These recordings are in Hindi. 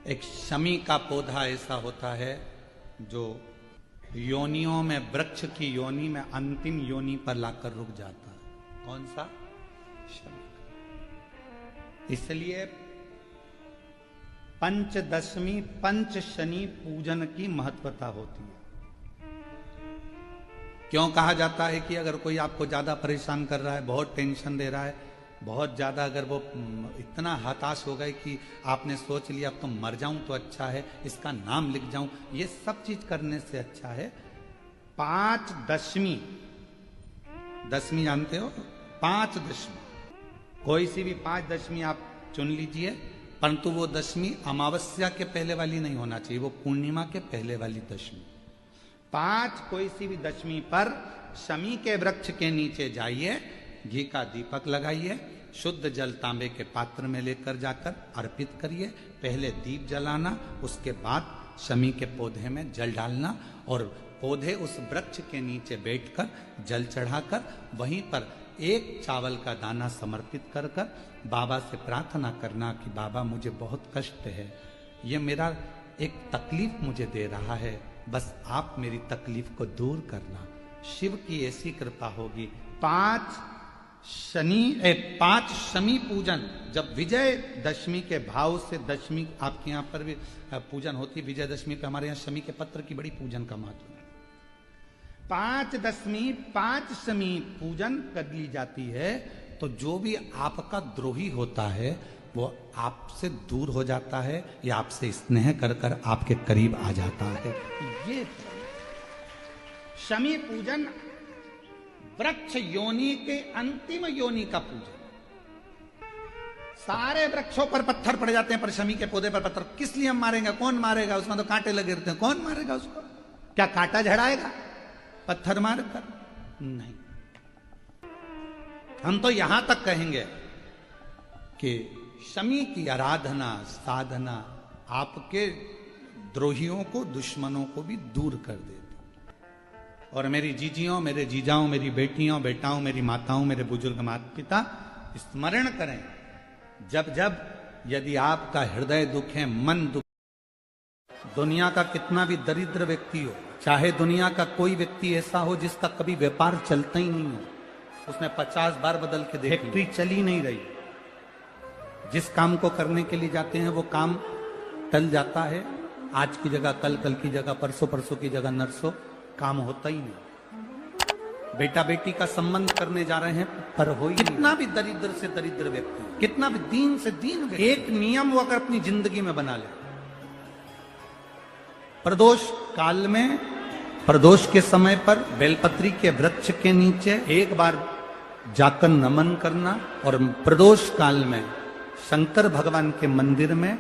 एक शमी का पौधा ऐसा होता है जो योनियों में, वृक्ष की योनि में अंतिम योनि पर लाकर रुक जाता है। कौन सा? शमी। इसलिए पंचदशमी पंच शनि पूजन की महत्वता होती है। क्यों कहा जाता है कि अगर कोई आपको ज्यादा परेशान कर रहा है, बहुत टेंशन दे रहा है, बहुत ज्यादा अगर वो इतना हताश हो गए कि आपने सोच लिया अब तो मर जाऊं तो अच्छा है, इसका नाम लिख जाऊं, ये सब चीज करने से अच्छा है पांच दशमी। दशमी जानते हो? पांच दशमी, कोई सी भी पांच दशमी आप चुन लीजिए, परंतु वो दशमी अमावस्या के पहले वाली नहीं होना चाहिए, वो पूर्णिमा के पहले वाली दशमी। पांच कोई सी भी दशमी पर शमी के वृक्ष के नीचे जाइए, घी का दीपक लगाइए, शुद्ध जल तांबे के पात्र में लेकर जाकर अर्पित करिए। पहले दीप जलाना, उसके बाद शमी के पौधे में जल डालना और पौधे उस वृक्ष के नीचे बैठकर जल चढ़ाकर वहीं पर एक चावल का दाना समर्पित कर कर बाबा से प्रार्थना करना कि बाबा मुझे बहुत कष्ट है, ये मेरा एक तकलीफ मुझे दे रहा है, बस आप मेरी तकलीफ को दूर करना। शिव की ऐसी कृपा होगी। पांच शमी पूजन, जब विजय दशमी के भाव से दशमी आपके यहाँ पर भी पूजन होती, विजय दशमी पे हमारे यहाँ शमी के पत्र की बड़ी पूजन का महत्व है। पांच दशमी पांच शमी पूजन कर ली जाती है तो जो भी आपका द्रोही होता है वो आपसे दूर हो जाता है या आपसे स्नेह कर कर आपके करीब आ जाता है। ये शमी पूजन वृक्ष योनि के अंतिम योनि का पूजन। सारे वृक्षों पर पत्थर पड़ जाते हैं, पर शमी के पौधे पर पत्थर किस लिए हम मारेंगे? कौन मारेगा? उसमें तो कांटे लगे रहते हैं, कौन मारेगा उसको? क्या कांटा झड़ाएगा पत्थर मार कर? नहीं। हम तो यहां तक कहेंगे कि शमी की आराधना साधना आपके द्रोहियों को, दुश्मनों को भी दूर कर देती। और मेरी जीजियों, मेरे जीजाओं, मेरी बेटियों, बेटाओं, मेरी माताओं, मेरे बुजुर्ग माता पिता स्मरण करें, जब जब यदि आपका हृदय दुख है, मन दुख, दुनिया का कितना भी दरिद्र व्यक्ति हो, चाहे दुनिया का कोई व्यक्ति ऐसा हो जिसका कभी व्यापार चलता ही नहीं हो, उसने 50 बार बदल के देख, फैक्ट्री चली नहीं रही, जिस काम को करने के लिए जाते हैं वो काम टल जाता है, आज की जगह कल, कल की जगह परसों, परसों की जगह नरसों, काम होता ही नहीं। बेटा बेटी का संबंध करने जा रहे हैं पर हो ही, कितना भी दरिद्र से दरिद्र व्यक्ति, कितना भी दीन से दीन व्यक्ति, एक नियम वो अगर अपनी जिंदगी में बना ले, प्रदोष काल में, प्रदोष के समय पर बेलपत्री के वृक्ष के नीचे एक बार जाकर नमन करना और प्रदोष काल में शंकर भगवान के मंदिर में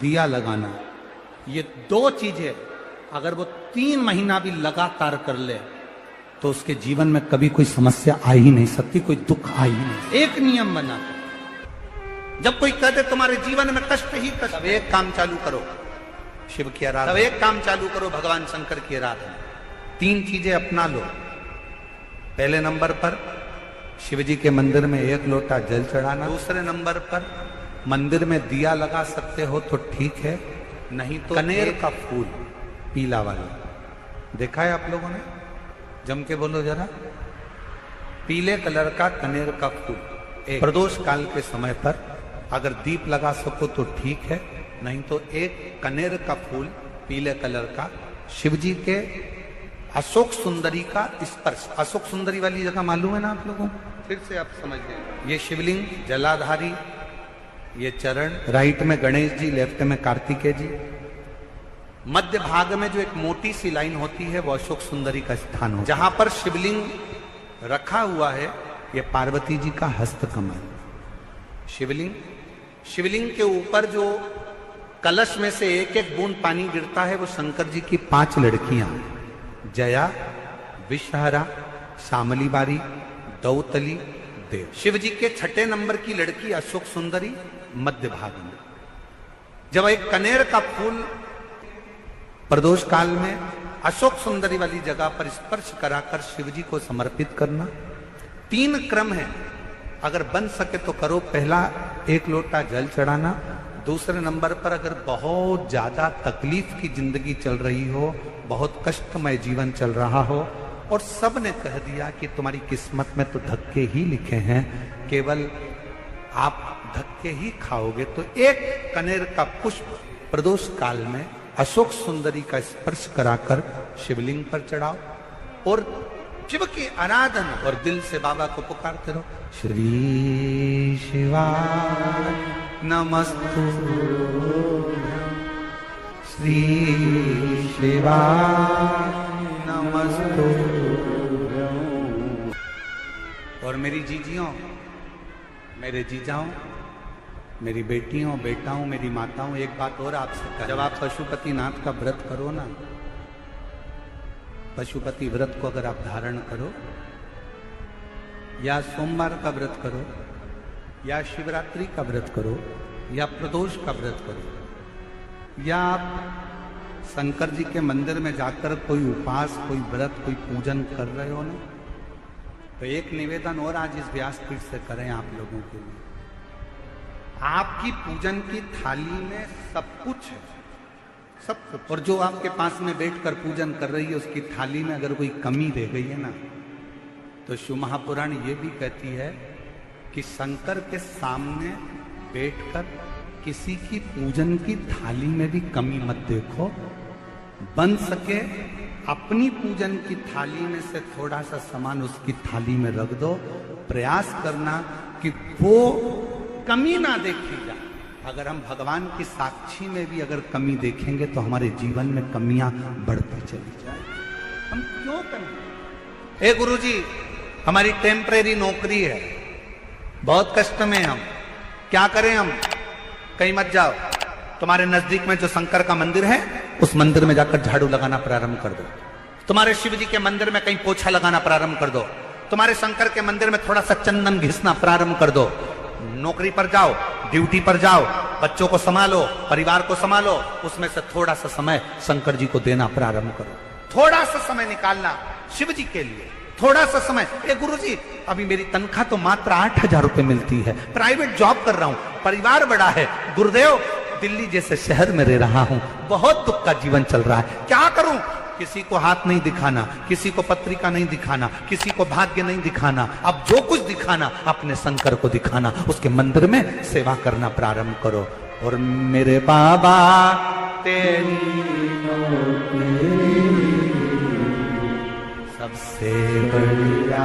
दिया लगाना। ये दो चीजें अगर वो 3 महीना भी लगातार कर ले तो उसके जीवन में कभी कोई समस्या आ ही नहीं सकती, कोई दुख आ ही नहीं। एक नियम बना, जब कोई कहते तुम्हारे जीवन में कष्ट ही कष्ट, तब एक काम चालू करो, शिव की आराधना, तब एक काम चालू करो, भगवान शंकर की आराधना। 3 चीजें अपना लो। पहले नंबर पर शिव जी के मंदिर में 1 लोटा जल चढ़ाना। दूसरे नंबर पर मंदिर में दिया लगा सकते हो तो ठीक है, नहीं तो कनेर का फूल पीला वाला, देखा है आप लोगों ने? जम के बोलो जरा। पीले कलर का कनेर का फूल प्रदोष काल के समय पर अगर दीप लगा सको तो ठीक है, नहीं तो एक कनेर का फूल पीले कलर का, शिव जी के अशोक सुंदरी का स्पर्श। अशोक सुंदरी वाली जगह मालूम है ना आप लोगों को? फिर से आप समझ लें। ये शिवलिंग जलाधारी, ये चरण, राइट में गणेश जी, लेफ्ट में कार्तिकेय जी, मध्य भाग में जो एक मोटी सी लाइन होती है वो अशोक सुंदरी का स्थान हो। जहां पर शिवलिंग रखा हुआ है ये पार्वती जी का हस्त कमल। शिवलिंग के ऊपर जो कलश में से एक एक बूंद पानी गिरता है वो शंकर जी की 5 लड़कियां, जया, विषहरा, शामली बारी, दौतली, देव। शिव जी के 6ठे नंबर की लड़की अशोक सुंदरी मध्य भाग में। जब एक कनेर का फूल प्रदोष काल में अशोक सुंदरी वाली जगह पर स्पर्श कराकर शिव जी को समर्पित करना। 3 क्रम है, अगर बन सके तो करो। पहला 1 लोटा जल चढ़ाना, दूसरे नंबर पर अगर बहुत ज्यादा तकलीफ की जिंदगी चल रही हो, बहुत कष्टमय जीवन चल रहा हो और सब ने कह दिया कि तुम्हारी किस्मत में तो धक्के ही लिखे हैं, केवल आप धक्के ही खाओगे, तो एक कनेर का पुष्प प्रदोष काल में अशोक सुंदरी का स्पर्श कराकर शिवलिंग पर चढ़ाओ और शिव की आराधना और दिल से बाबा को पुकारते रहो। श्री शिवाय नमस्तु, श्री शिवाय नमस्तु। और मेरी जीजियों, मेरे जीजाओं, मेरी बेटियों, बेटाओं, मेरी माताओं, एक बात और आपसे कहा, जब आप पशुपतिनाथ का व्रत करो ना, पशुपति व्रत को अगर आप धारण करो या सोमवार का व्रत करो या शिवरात्रि का व्रत करो या प्रदोष का व्रत करो या आप शंकर जी के मंदिर में जाकर कोई उपास, कोई व्रत, कोई पूजन कर रहे हो ना, तो एक निवेदन और आज इस व्यासपीठ से करें आप लोगों के लिए। आपकी पूजन की थाली में सब कुछ है, सब कुछ, और जो आपके पास में बैठकर पूजन कर रही है उसकी थाली में अगर कोई कमी रह गई है ना, तो शिव महापुराण ये भी कहती है कि शंकर के सामने बैठकर किसी की पूजन की थाली में भी कमी मत देखो, बन सके अपनी पूजन की थाली में से थोड़ा सा सामान उसकी थाली में रख दो, प्रयास करना कि वो कमी ना देखी जाए। अगर हम भगवान की साक्षी में भी अगर कमी देखेंगे तो हमारे जीवन में कमियां बढ़ती चली जाए। हम क्यों करें? ए गुरुजी, हमारी टेम्परेरी नौकरी है, बहुत कष्ट में हम, क्या करें हम? कहीं मत जाओ, तुम्हारे नजदीक में जो शंकर का मंदिर है उस मंदिर में जाकर झाड़ू लगाना प्रारंभ कर दो। तुम्हारे शिव जी के मंदिर में कहीं पोछा लगाना प्रारंभ कर दो। तुम्हारे शंकर के मंदिर में थोड़ा सा चंदन घिसना प्रारंभ कर दो। नौकरी पर जाओ, ड्यूटी पर जाओ, बच्चों को संभालो, परिवार को संभालो, उसमें से थोड़ा सा समय शंकर जी को देना प्रारंभ करो। थोड़ा सा समय निकालना शिव जी के लिए, थोड़ा सा समय। ए गुरुजी, अभी मेरी तनख्वाह तो मात्र 8,000 रुपए मिलती है, प्राइवेट जॉब कर रहा हूं, परिवार बड़ा है, गुरुदेव दिल्ली जैसे शहर में रह रहा हूं, बहुत दुख का जीवन चल रहा है, क्या करूं? किसी को हाथ नहीं दिखाना, किसी को पत्रिका नहीं दिखाना, किसी को भाग्य नहीं दिखाना, अब जो कुछ दिखाना अपने शंकर को दिखाना, उसके मंदिर में सेवा करना प्रारंभ करो। और मेरे बाबा तेरी सबसे बढ़िया,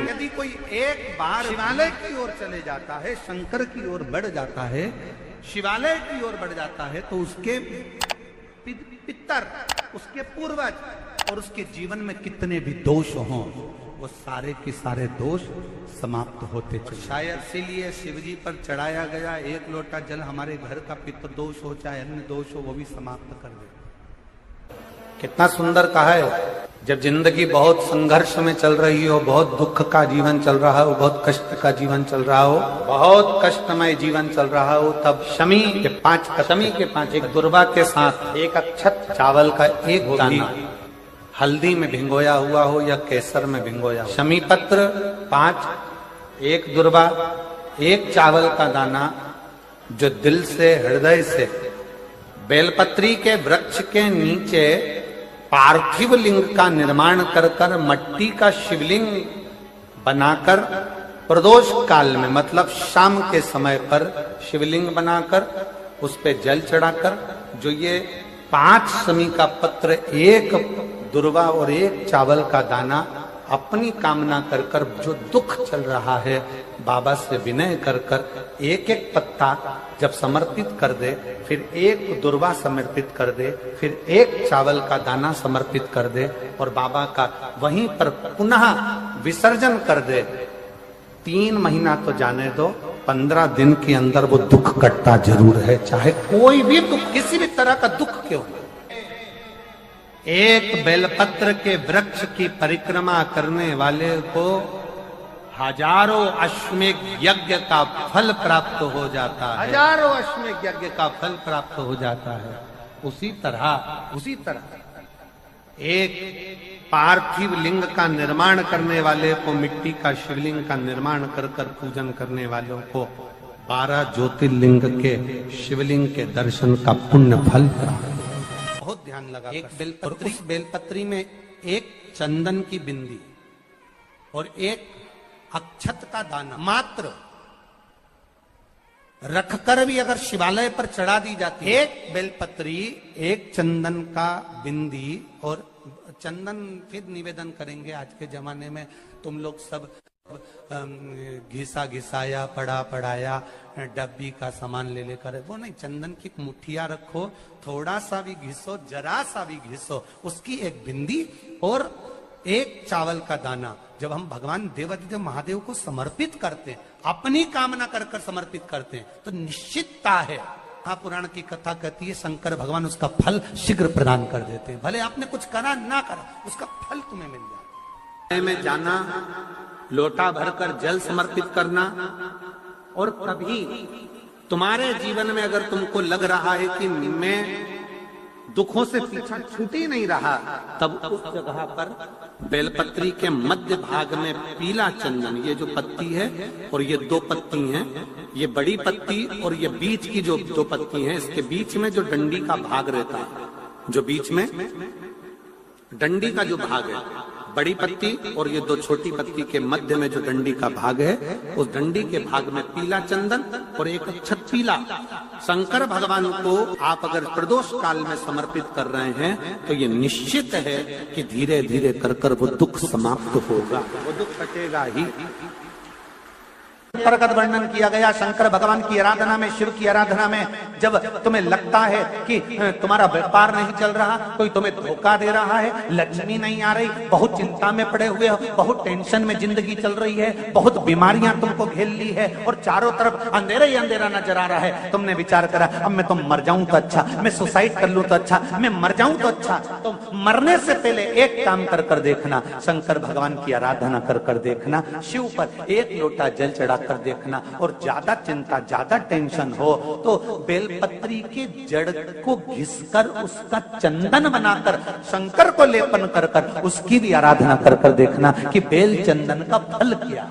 यदि कोई एक बार शिवालय की ओर चले जाता है, शंकर की ओर बढ़ जाता है, शिवालय की ओर बढ़ जाता है, तो उसके पितर, उसके पूर्वज और उसके जीवन में कितने भी दोष हों, वो सारे के सारे दोष समाप्त होते चले। शायद इसीलिए शिव जी पर चढ़ाया गया एक लोटा जल हमारे घर का पितृ दोष हो चाहे अन्य दोष हो, वो भी समाप्त कर दे। कितना सुंदर कहा है। जब जिंदगी बहुत संघर्ष में चल रही हो, बहुत दुख का जीवन चल रहा हो, बहुत कष्ट का जीवन चल रहा हो, बहुत कष्टमय जीवन चल रहा हो, तब शमी के 5 एक दुर्वा के साथ एक अक्षत चावल का एक दाना हल्दी में भिंगोया हुआ हो या केसर में भिंगोया हो, शमी पत्र 5, एक दुर्वा, एक चावल का दाना, जो दिल से, हृदय से बेलपत्री के वृक्ष के नीचे पार्थिव लिंग का निर्माण कर कर मट्टी का शिवलिंग बनाकर प्रदोष काल में, मतलब शाम के समय पर शिवलिंग बनाकर उस पे जल चढ़ाकर, जो ये 5 शमी का पत्र, एक दुर्वा और एक चावल का दाना, अपनी कामना कर कर, जो दुख चल रहा है बाबा से विनय कर कर एक एक पत्ता जब समर्पित कर दे, फिर एक दुर्वा समर्पित कर दे, फिर एक चावल का दाना समर्पित कर दे और बाबा का वहीं पर पुनः विसर्जन कर दे, 3 महीना तो जाने दो, 15 दिन के अंदर वो दुख कटता जरूर है, चाहे कोई भी दुख, किसी भी तरह का दुख क्यों। एक बेलपत्र के वृक्ष की परिक्रमा करने वाले को हजारों अश्वमेध यज्ञ का फल प्राप्त हो जाता है, हजारों अश्वमेध यज्ञ का फल प्राप्त हो जाता है। उसी तरह एक पार्थिव लिंग का निर्माण करने वाले को, मिट्टी का शिवलिंग का निर्माण कर कर पूजन करने वालों को 12 ज्योतिर्लिंग के शिवलिंग के दर्शन का पुण्य फल प्राप्त। बहुत ध्यान लगा। एक बेलपत्री, उस बेलपत्री में एक चंदन की बिंदी और एक अक्षत का दाना मात्र रखकर भी अगर शिवालय पर चढ़ा दी जाती है, एक बेलपत्री, एक चंदन का बिंदी, और चंदन फिर निवेदन करेंगे आज के जमाने में तुम लोग सब घिसा घिसाया, पड़ा पड़ाया, डब्बी का सामान ले लेकर, वो नहीं, चंदन की मुठिया रखो, थोड़ा सा भी घिसो, जरा सा भी घिसो, उसकी एक बिंदी और एक चावल का दाना जब हम भगवान देवाधिदेव महादेव को समर्पित करते हैं, अपनी कामना कर कर समर्पित करते हैं, तो निश्चितता है, पुराण की कथा कहती है शंकर भगवान उसका फल शीघ्र प्रदान कर देते हैं। भले आपने कुछ करा ना करा, उसका फल तुम्हें मिल जाए। में जाना, लोटा भरकर जल समर्पित करना, और कभी तुम्हारे जीवन में अगर तुमको लग रहा है कि मैं दुखों से पीछा छूट ही नहीं रहा, तब उस जगह पर बेलपत्री के मध्य भाग में पीला चंदन, ये जो पत्ती है और ये 2 पत्ती हैं, ये बड़ी पत्ती और ये बीच की जो 2 पत्ती हैं, इसके बीच में जो डंडी का भाग रहता है, जो बीच में डंडी का जो भाग है, बड़ी पत्ती और ये 2 छोटी पत्ती के मध्य में जो डंडी का भाग है, उस डंडी के भाग में पीला चंदन और एक अक्षत पीला, शंकर भगवान को आप अगर प्रदोष काल में समर्पित कर रहे हैं तो ये निश्चित है कि धीरे धीरे कर कर वो दुख समाप्त होगा, वो दुख कटेगा ही। प्रकट वर्णन किया गया शंकर भगवान की आराधना में, शिव की आराधना में, जब तुम्हें लगता है कि तुम्हारा व्यापार नहीं चल रहा, कोई तुम्हें धोखा दे रहा है, लक्ष्मी नहीं आ रही, बहुत चिंता में पड़े हुए हो, बहुत टेंशन में जिंदगी चल रही है, बहुत बीमारियां तुमको घेर ली है और चारों तरफ अंधेरा ही अंधेरा नजर आ रहा है, तुमने विचार करा अब मैं तो मर जाऊं तो अच्छा, मैं सुसाइड कर लूं तो अच्छा, मैं मर जाऊं तो अच्छा, तो मरने से पहले एक काम कर कर देखना, शंकर भगवान की आराधना कर कर देखना, शिव पर एक लोटा जल चढ़ा कर देखना, और ज्यादा चिंता, ज्यादा टेंशन हो तो बेलपत्री के जड़ को घिसकर उसका चंदन बनाकर शंकर को लेपन कर कर उसकी भी आराधना कर कर देखना कि बेल चंदन का फल क्या।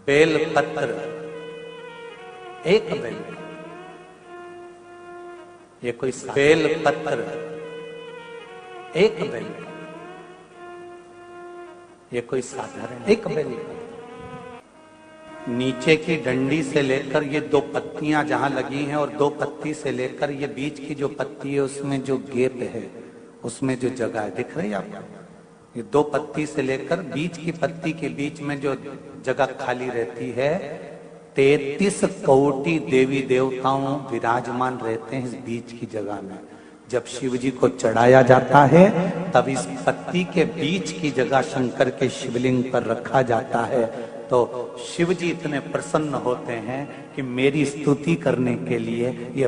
बेलपत्र, एक बेल, ये कोई बेलपत्र, एक बेल, ये कोई साधारण एक बेल, नीचे की डंडी से लेकर ये 2 पत्तियां जहां लगी हैं और 2 पत्ती से लेकर ये बीच की जो पत्ती है उसमें जो गैप है, उसमें जो जगह है, दिख रही है आपको, ये 2 पत्ती से लेकर बीच की पत्ती के बीच में जो जगह खाली रहती है, 33 कोटि देवी देवताओं विराजमान रहते हैं इस बीच की जगह में। जब शिव जी को चढ़ाया जाता है तब इस पत्ती के बीच की जगह शंकर के शिवलिंग पर रखा जाता है, तो शिव जी इतने प्रसन्न होते हैं कि मेरी स्तुति करने के लिए ये